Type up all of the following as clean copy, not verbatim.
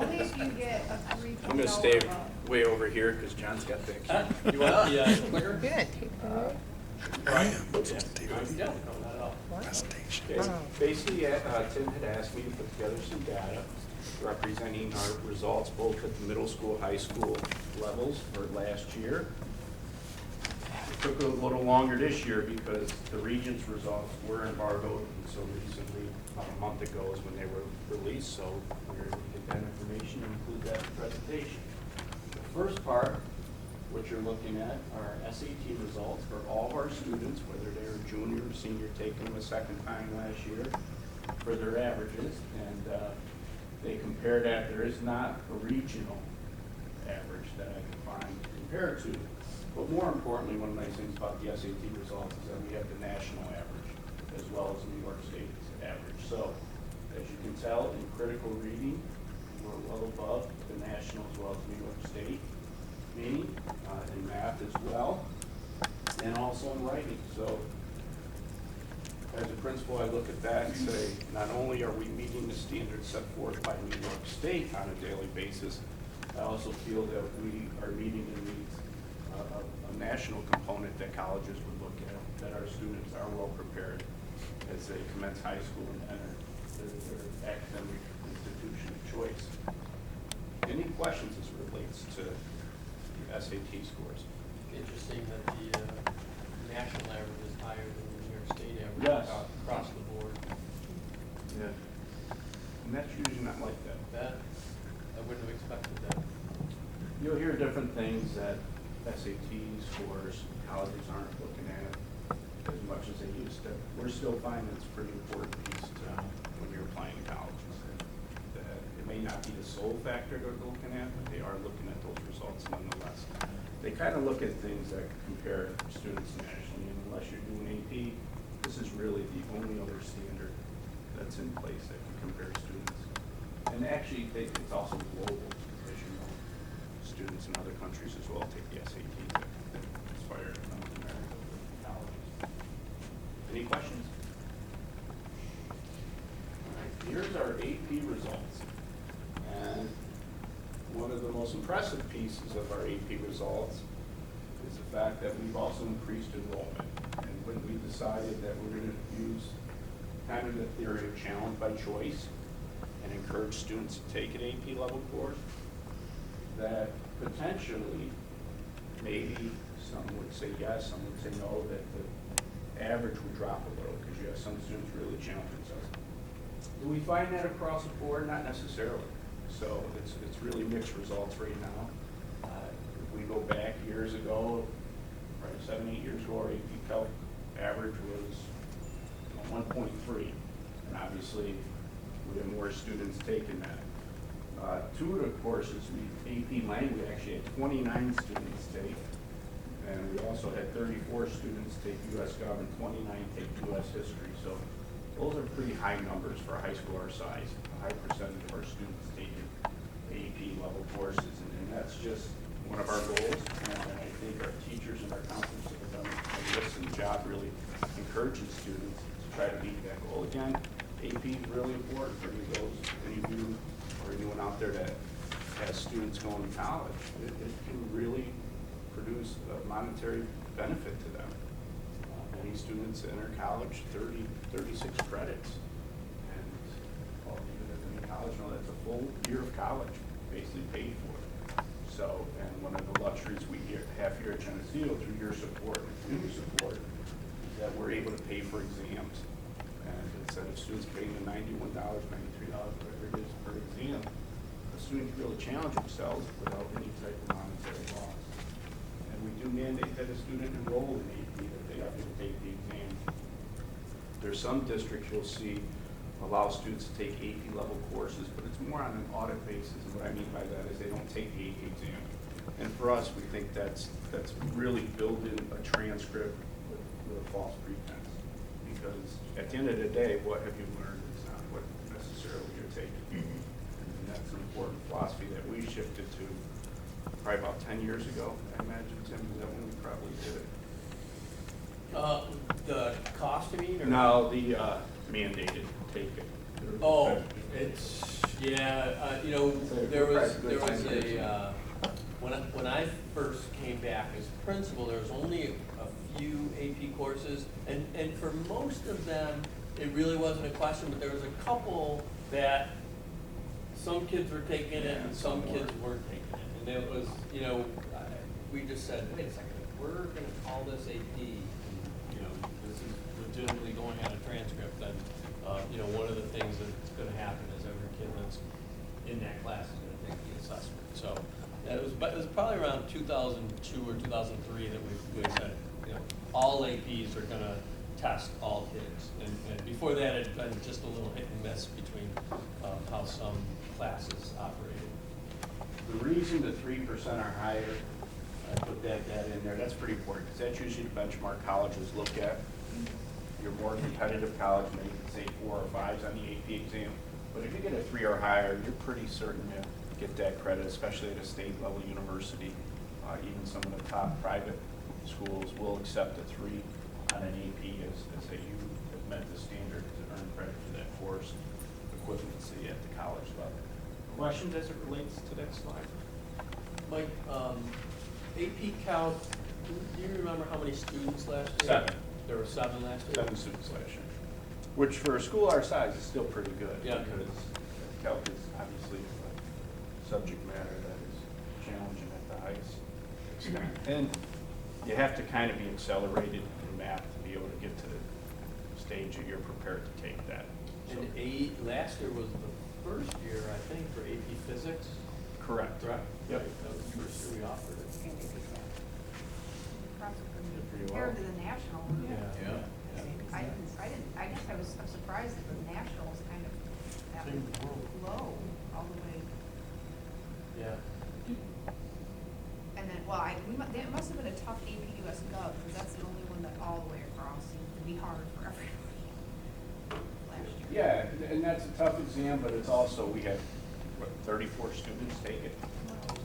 Only if you get a 3.0. I'm gonna stay or above. way over here because John's got that key. You want the clicker? Good, take it away. Yeah, no, not at all. Okay, basically, Tim had asked me to put together some data representing our results both at the middle school, high school levels for last year. It took a little longer this year because the Regents' results were embargoed, and so recently, about a month ago, is when they were released, so we're going to get that information and include that in the presentation. The first part, what you're looking at, are SAT results for all of our students, whether they're junior or senior, taking them a second time last year, for their averages, and they compare that. There is not a regional average that I can find to compare to. But more importantly, one of the nice things about the SAT results is that we have the national average as well as New York State's average. So, as you can tell, in critical reading, we're well above the national as well as New York State meaning, in math as well, and also in writing. So, as a principal, I look at that and say, not only are we meeting the standards set forth by New York State on a daily basis, I also feel that we are meeting the needs of a national component that colleges would look at, that our students are well prepared as they commence high school and enter their academic institution of choice. Any questions as it relates to the SAT scores? Interesting that the national average is higher than the New York State average. Yes. Across the board. Yeah. And that's usually not like that. That, I wouldn't have expected that. You'll hear different things that SAT scores, colleges aren't looking at as much as they used to. We're still finding it's a pretty important piece to when you're applying to colleges. That it may not be the sole factor they're looking at, but they are looking at those results nonetheless. They kind of look at things that compare students nationally, and unless you're doing AP, this is really the only other standard that's in place that can compare students. And actually, it's also global, as you know. Students in other countries as well take the SAT that inspire to come to America with colleges. Any questions? All right, here's our AP results. And one of the most impressive pieces of our AP results is the fact that we've also increased enrollment. And when we decided that we're going to use kind of the theory of challenge by choice and encourage students to take an AP level course, that potentially, maybe some would say yes, some would say no, that the average would drop a little because you have some students really challenge themselves. Do we find that across the board? Not necessarily. So it's really mixed results right now. If we go back years ago, right, 7, 8 years ago, our AP Calc average was 1.3, and obviously we have more students taking that. Two of the courses, AP Language actually had 29 students take, and we also had 34 students take U.S. Gov and 29 take U.S. History. So those are pretty high numbers for a high school our size. A high percentage of our students taking AP level courses, and that's just one of our goals. And I think our teachers and our counselors have done a listen job really encouraging students to try to meet that goal. Again, AP is really important for any of you or anyone out there that has students going to college. It can really produce a monetary benefit to them. Many students enter college 36 credits. And all of you that have been in college know that's a full year of college basically paid for. So, and one of the luxuries we have here at Geneseo through your support and community support is that we're able to pay for exams. And instead of students paying the $91, $93, whatever it is per exam, the student can really challenge themselves without any type of monetary loss. And we do mandate that a student enroll in AP, that they have to take the exam. There's some districts you'll see allow students to take AP level courses, but it's more on an audit basis. And what I mean by that is they don't take the AP exam. And for us, we think that's really building a transcript with a false pretense. Because at the end of the day, what have you learned is not what necessarily you're taking. And that's an important philosophy that we shifted to probably about 10 years ago. I imagine, Tim, is that when we probably did it? The cost, you mean? Or? No, the mandated take it. Oh, it's, Yeah, So there we're was, practically a, when I first came back as principal, there was only a few AP courses, and for most of them, it really wasn't a question, but there was a couple that some kids were taking it and some kids weren't taking it. And it was, we just said, wait a second, if we're gonna call this AP, this is legitimately going on a transcript, then, one of the things that's gonna happen is every kid that's in that class is gonna take the assessment. So, it was probably around 2002 or 2003 that we said, all APs are gonna test all kids. And before that, it had been just a little hit and miss between how some classes operated. The reason the 3% or higher, I put that in there, that's pretty important, because that's usually the benchmark colleges look at. Your more competitive college, maybe you can say 4 or 5s on the AP exam, but if you get a 3 or higher, you're pretty certain to get that credit, especially at a state level university. Even some of the top private schools will accept a 3 on an AP as that you have met the standard to earn credit for that course equivalency at the college level. Questions as it relates to that slide? Mike, AP Calc, do you remember how many students last year? 7. There were 7 last year? 7 students last year, which for a school our size is still pretty good. Yeah. Because calc is obviously a subject matter that is challenging at the highest extent. And you have to kind of be accelerated in math to be able to get to the stage that you're prepared to take that. So, And last year was the first year, I think, for AP Physics, correct. correct? Yep. Right, that was the first year we offered it. Pretty well. Compared to the national. Yeah. I guess I was surprised that the national was kind of that Same with the world. low all the way. Yeah. And then, well, it must have been a tough AP US Gov, because that's the only one that all the way across seemed to be hard for everybody last year. Yeah, and that's a tough exam, but it's also, we had, 34 students take it.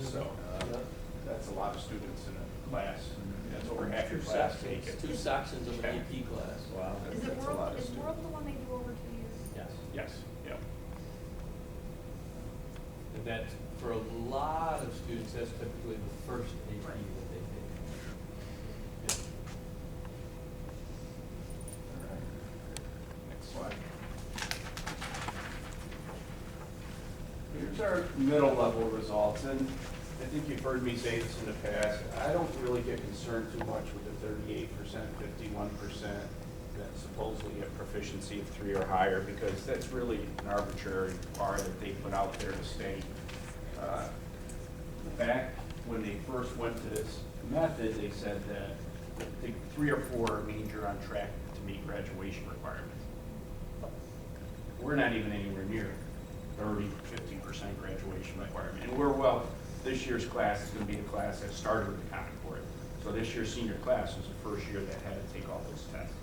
So, that's a lot of students in a class. That's over half your class take it. 2 sections of an AP class. Wow. Is it That's a lot World, of is students. World the one they do over 2 years? Yes. Yes, yep. And that's, for a lot of students, that's typically the first AP Right. that they take. Yeah. All right. Next slide. Here's our middle level results, and I think you've heard me say this in the past. I don't really get concerned too much with the 38%, 51% that supposedly have proficiency of 3 or higher, because that's really an arbitrary bar that they put out there to state. Back when they first went to this method, they said that the 3 or 4 means you're on track to meet graduation requirements. We're not even anywhere near 30, 50% graduation requirement. And this year's class is going to be a class that started with the Common Core. So this year's senior class was the first year that had to take all those tests.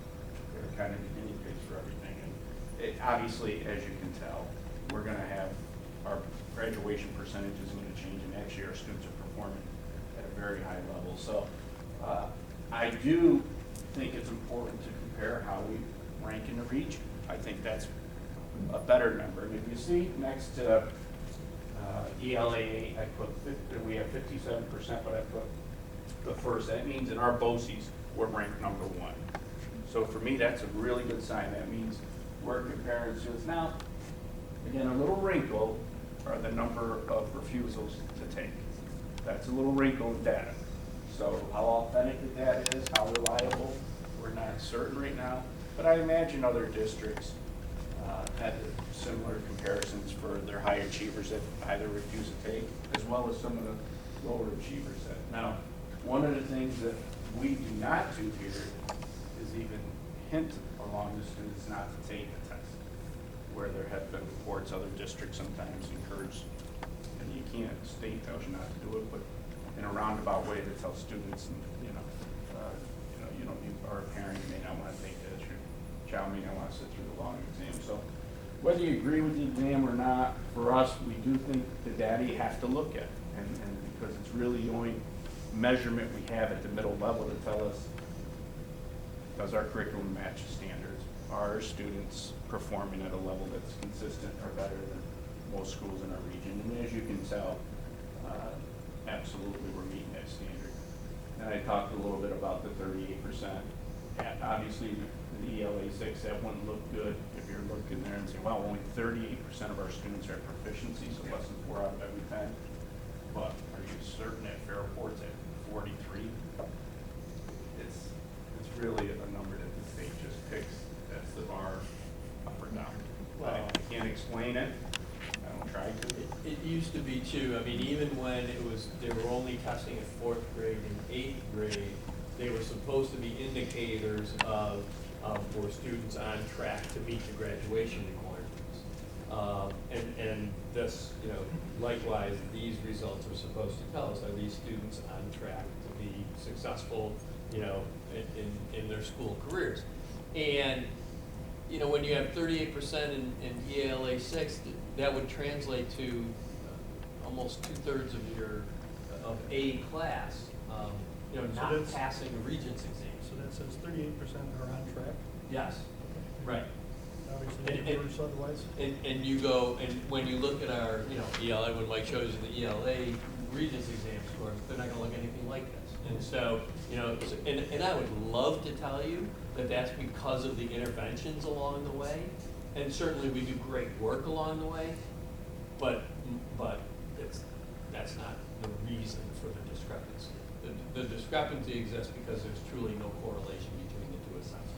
They're kind of the guinea pigs for everything. And obviously, as you can tell, we're going to have our graduation percentage is going to change, and actually our students are performing at a very high level. So I do think it's important to compare how we rank in the region. I think that's a better number. And if you see next to ELA, we have 57%, but I put the first. That means in our BOCES, we're ranked number 1. So for me, that's a really good sign. That means we're comparing students. Now, again, a little wrinkle are the number of refusals to take. That's a little wrinkle in data. So how authentic the data is, how reliable, we're not certain right now. But I imagine other districts had similar comparisons for their high achievers that either refuse to take, as well as some of the lower achievers that. Now, one of the things that we do not do here is even hint along the students not to take the test, where there have been reports other districts sometimes encourage, and you can't, state tells you not to do it, but in a roundabout way to tell students, you are a parent, you may not want to take this, your child may not want to sit through the long exam. So whether you agree with the exam or not, for us, we do think the data you have to look at, and because it's really the only measurement we have at the middle level to tell us, does our curriculum match the standards? Are our students performing at a level that's consistent or better than most schools in our region. And as you can tell, absolutely we're meeting that standard. And I talked a little bit about the 38%. Obviously, the ELA 6, that wouldn't look good if you're looking there and saying, wow, only 38% of our students are at proficiency, so less than 4 out of every 10. But are you certain that Fairport's at 43? It's really a number that the state just picks. That's the bar up or down. I can't explain it. I don't try to. It used to be too, I mean, even when they were only testing at 4th grade and 8th grade, they were supposed to be indicators of were students on track to meet the graduation requirements. And this, likewise, these results are supposed to tell us, are these students on track to be successful, in their school careers? And, when you have 38% in ELA 6, that would translate to almost 2/3 of A class, So not that's- passing a Regents exam. So that says 38% are on track? Yes, right. Obviously, And- it works otherwise. And you go, and when you look at our, ELA, when Mike shows you the ELA Regents exam scores, they're not gonna look anything like this. And so, and I would love to tell you that that's because of the interventions along the way. And certainly we do great work along the way, but that's not the reason for the discrepancy. The discrepancy exists because there's truly no correlation between the two assessments.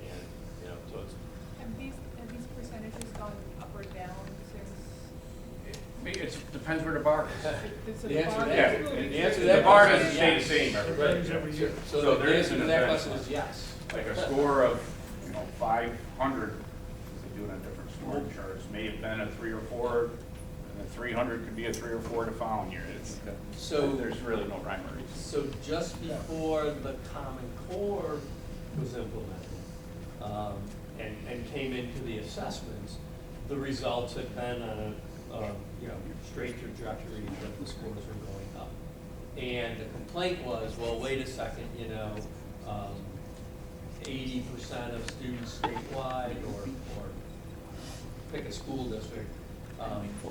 And, so it's, Have these percentages gone up or down since? It depends where the bar is. So The answer to bar that- Yeah, is moving? the answer to that the bar question doesn't is stay the yes. same every It varies day. every year. so So the there is answer an to that event. question is yes. Like a score of, 500, if they do it on different scoring charts, may have been a 3 or 4, and a 300 could be a 3 or 4 the following year. So- there's really no rhyme or reason. So just before the Common Core was implemented, and came into the assessments, the results had been on a, straight trajectory that the scores were going up. And the complaint was, well, wait a second, 80% of students statewide, or pick a school district,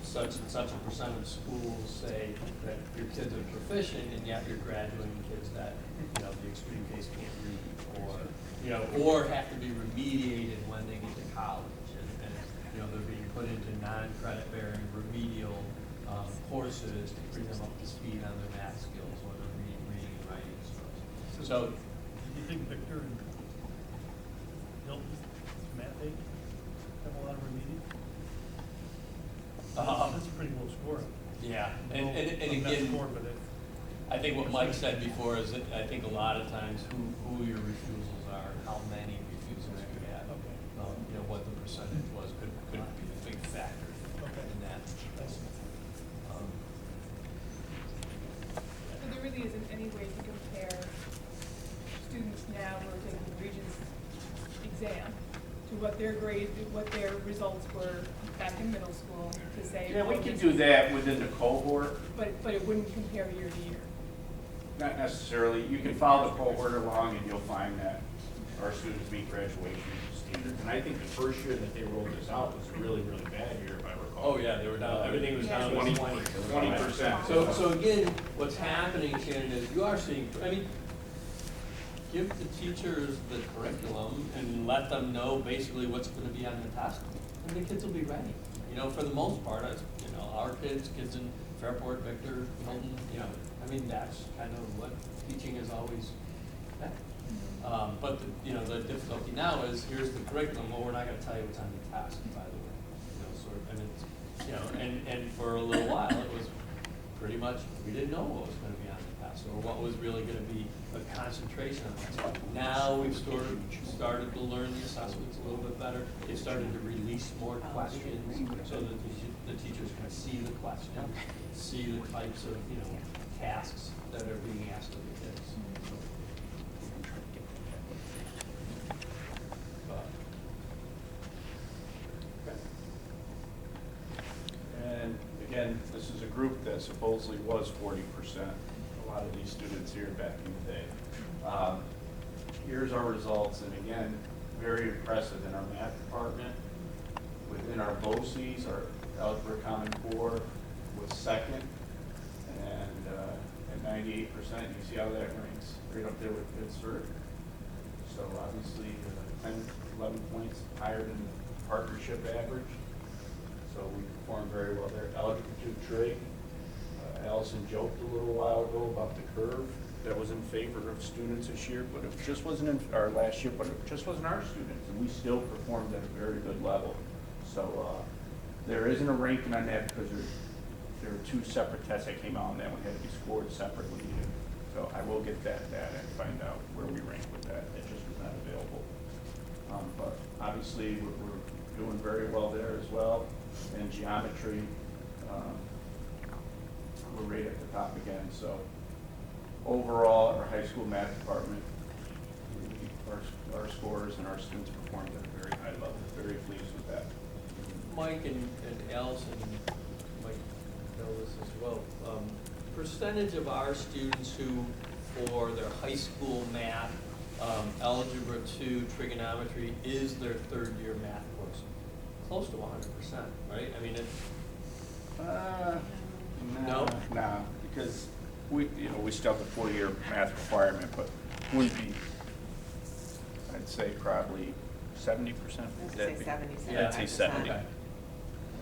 such and such a percent of schools say that your kids are proficient, and yet you're graduating kids that, the extreme case can't read, or have to be remediated when they get to college, and they're being put into non-credit bearing remedial courses to bring them up to speed on their math skills, or their reading and writing skills. So, Do you think Victor and Hilton, Matt, they have a lot of remedial? That's a pretty low score. yeah, and Not again, score, but I think what Mike said before is that I think a lot of times who your refusals are, how many refusals you had, Okay. what the percentage was could be a big factor Okay. in that. I see. So there really isn't any way to compare students now who are taking the Regents exam to what their grades, what their results were back in middle school to say. Yeah, we well, can this do is- that within the cohort. But it wouldn't compare year to year. Not necessarily. You can follow the cohort along and you'll find that our students meet graduation standards. And I think the first year that they rolled this out was a really, really bad year, if I recall. Oh, yeah, they were down, everything was down to 20%. So again, what's happening, Shannon, is you are seeing, give the teachers the curriculum and let them know basically what's gonna be on the test, and the kids will be ready. For the most part, our kids in Fairport, Victor, Hilton, that's kind of what teaching has always been. But the difficulty now is, here's the curriculum, well, we're not gonna tell you what's on the test, by the way. And for a little while, it was pretty much, we didn't know what was gonna be on the test, or what was really gonna be a concentration on that. Now we've started to learn the assessments a little bit better. They've started to release more questions so that the teachers can see the questions, see the types of, tasks that are being asked of the kids. And again, this is a group that supposedly was 40%. A lot of these students here back in the day. Here's our results, and again, very impressive in our math department. Within our BOCES, our Algebra Common Core was second, and at 98%, you see how that ranks, right up there with Pittsburgh. So obviously, 10, 11 points higher than the partnership average. So we performed very well there. Algebra 2 trig, Allison joked a little while ago about the curve that was in favor of students this year, but it just wasn't in our last year, but it just wasn't our students, and we still performed at a very good level. So there isn't a ranking on that because there were two separate tests that came out, and that one had to be scored separately. So I will get that data and find out where we rank with that. It just was not available. But obviously, we're doing very well there as well. In geometry, we're right at the top again. So overall, our high school math department, our scores and our students performed at a very high level. Very pleased with that. Mike and Allison might know this as well. Percentage of our students who, for their high school math, Algebra 2, trigonometry is their third year math course. Close to 100%, right? I mean, No? No, because we still have the 4-year math requirement, but we'd be, I'd say probably 70%. I'd say 70, Yeah, I'd say 75%. 70. Okay.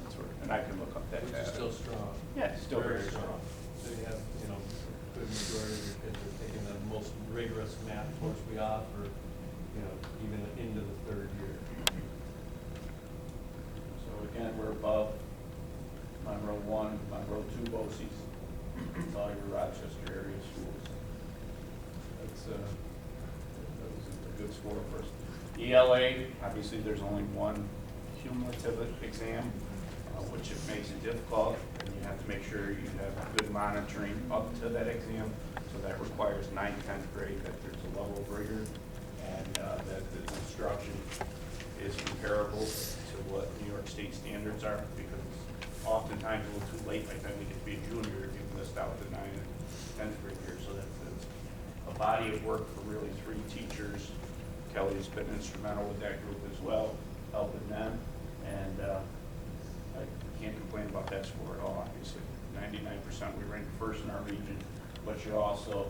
That's where, and I can look up that which data. is still strong. Yeah, still very strong. So you have, a good majority of your kids are taking the most rigorous math course we offer, even into the third year. So again, we're above Monroe 1, Monroe 2 BOCES. It's all your Rochester area schools. That was a good score for us. ELA, obviously there's only one cumulative exam, which it makes it difficult, and you have to make sure you have good monitoring up to that exam. So that requires 9th, 10th grade, that there's a level of rigor, and that the instruction is comparable to what New York State standards are, because oftentimes a little too late by the time we get to be a junior, you've missed out the 9th and 10th grade year. So that's a body of work for really 3 teachers. Kelly's been instrumental with that group as well, helping them, and I can't complain about that score at all, obviously. 99%, we ranked first in our region, but you also,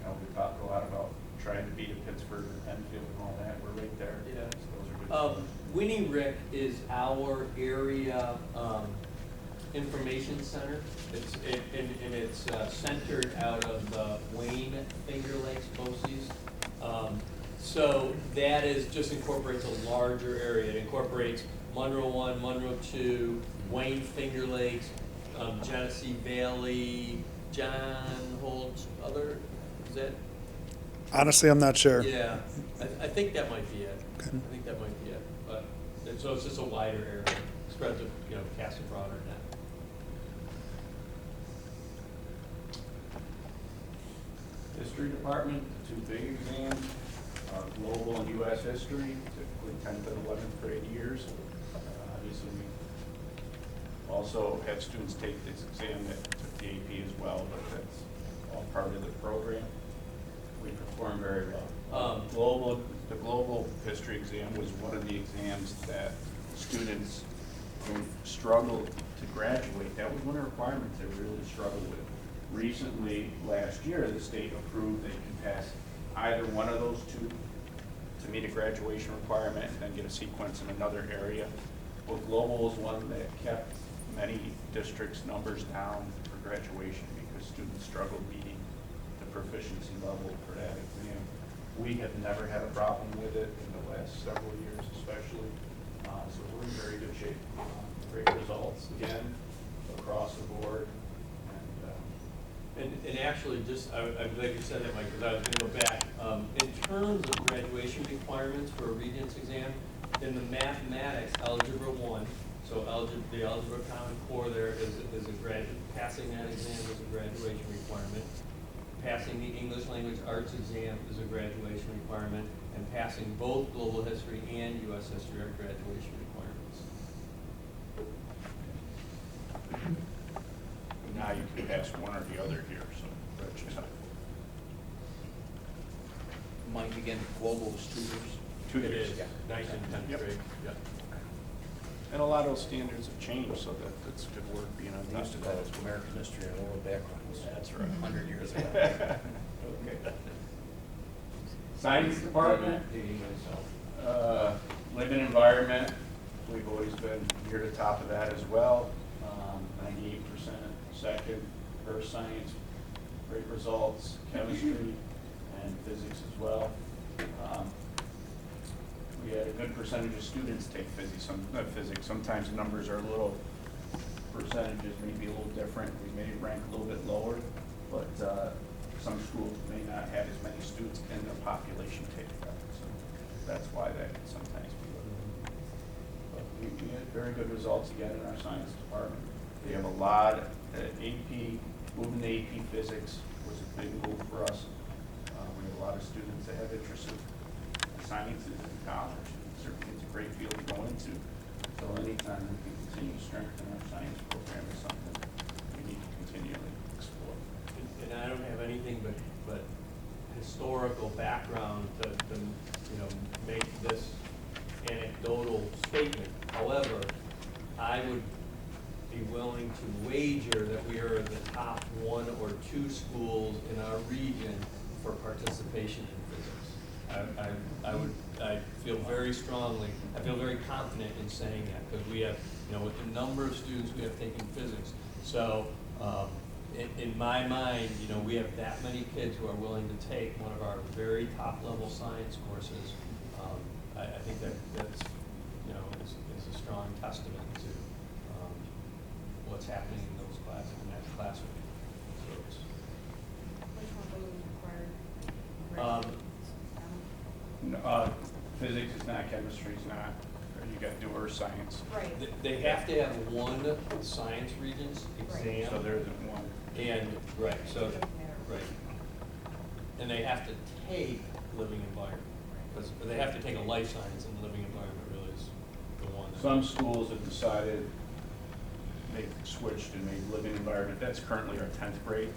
we talked a lot about trying to beat Pittsburgh and Penfield and all that. We're right there. Yeah. So those are good scores. Winnie Rick is our area information center. It's centered out of the Wayne Finger Lakes BOCES. So that just incorporates a larger area. It incorporates Monroe 1, Monroe 2, Wayne Finger Lakes, Geneseo Valley, John Holt's is that? Honestly, I'm not sure. Yeah, I think that might be it. Okay. I think that might be it. But, so it's just a wider area, spread to, cast a broader net. History department, the 2 big exams, global and U.S. history, typically 10th and 11th grade years. Obviously, we also had students take this exam that took the AP as well, but that's all part of the program. We performed very well. The global history exam was one of the exams that students who struggled to graduate, that was one of the requirements they really struggled with. Recently, last year, the state approved that you can pass either one of those 2 to meet a graduation requirement and then get a sequence in another area. Well, global was one that kept many districts' numbers down for graduation because students struggled meeting the proficiency level for that exam. We have never had a problem with it in the last several years especially, so we're in very good shape. Great results, again, across the board. And actually, I'm glad you said that, Mike, because I was going to go back. In terms of graduation requirements for a Regents exam, in the mathematics, Algebra 1, so the Algebra Common Core there is passing that exam is a graduation requirement. Passing the English Language Arts exam is a graduation requirement, and passing both Global History and U.S. History are graduation requirements. Now you can pass one or the other here, so that's just Mike, again, global is 2 years. 2 It years. is, Yeah. 9th and 10th Yep. grade, yeah. And a lot of those standards have changed, so that's good work being on They top used to of call that. it American history and world backgrounds. That's right. 100 years ago. Okay. Science department, Dating myself. living environment, we've always been near the top of that as well. 98% second, earth science, great results, chemistry, and physics as well. We had a good percentage of students take physics. Sometimes the numbers are a little, percentages may be a little different. We may rank a little bit lower, but some schools may not have as many students in their population take that. So that's why that can sometimes be low. But we had very good results again in our science department. We have a lot, AP, moving to AP physics was a big move for us. We have a lot of students that have interest in sciences in college. Certainly it's a great field to go into. So anytime we can continue to strengthen our science program is something we need to continually explore. And I don't have anything but historical background to make this anecdotal statement. However, I would be willing to wager that we are the top 1 or 2 schools in our region for participation in physics. I feel very strongly, I feel very confident in saying that, because we have, with the number of students we have taking physics. So, in my mind, we have that many kids who are willing to take one of our very top level science courses. I think that's is a strong testament to what's happening in those classes, in that classroom. So it's, Which one of those required? No, physics is not, chemistry is not. You got to do earth science. Right. they have to have one science regents exam. So there isn't one. And, right, so, It doesn't matter. right. And they have to take living environment, because they have to take a life science, and living environment really is the one. that- Some schools have decided, they switched and made living environment. That's currently our 10th grade,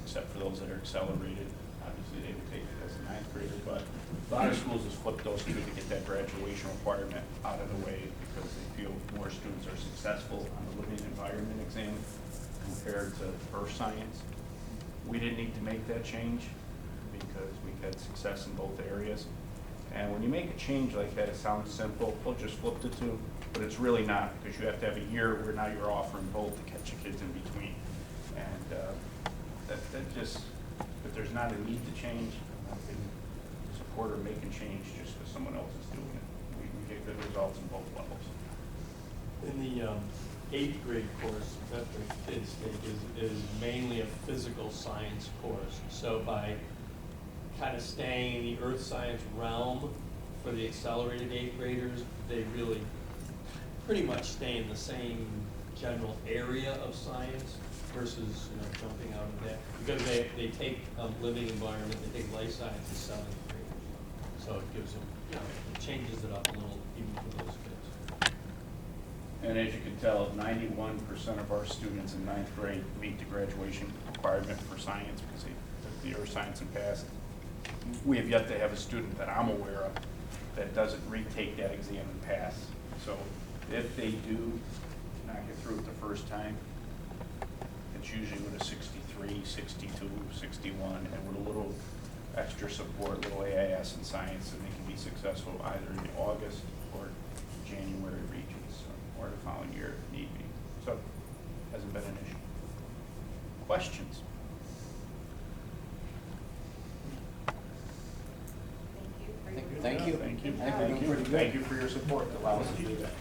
except for those that are accelerated. Obviously, they would take it as a 9th grader, but a lot of schools has flipped those two to get that graduation requirement out of the way, because they feel more students are successful on the living environment exam compared to earth science. We didn't need to make that change because we've had success in both areas. And when you make a change like that, it sounds simple, well, just flip the two, but it's really not, because you have to have a year where now you're offering both to catch your kids in between. And that just, but there's not a need to change. I'm not in support of making change just because someone else is doing it. We get good results in both levels. In the 8th grade course that the kids take is mainly a physical science course. So by kind of staying in the earth science realm for the accelerated 8th graders, they really pretty much stay in the same general area of science versus jumping out of that. Because they take living environment, they take life science in 7th graders. So it gives them, it changes it up a little even for those kids. And as you can tell, 91% of our students in 9th grade meet the graduation requirement for science because they took the earth science and passed. We have yet to have a student that I'm aware of that doesn't retake that exam and pass. So if they do not get through it the first time, it's usually with a 63, 62, 61, and with a little extra support, little AIS in science, and they can be successful either in August or January regions or the following year if need be. So, hasn't been an issue. Questions? Thank you. Thank you. I think we're doing pretty good. Thank you for your support that allows us to do that.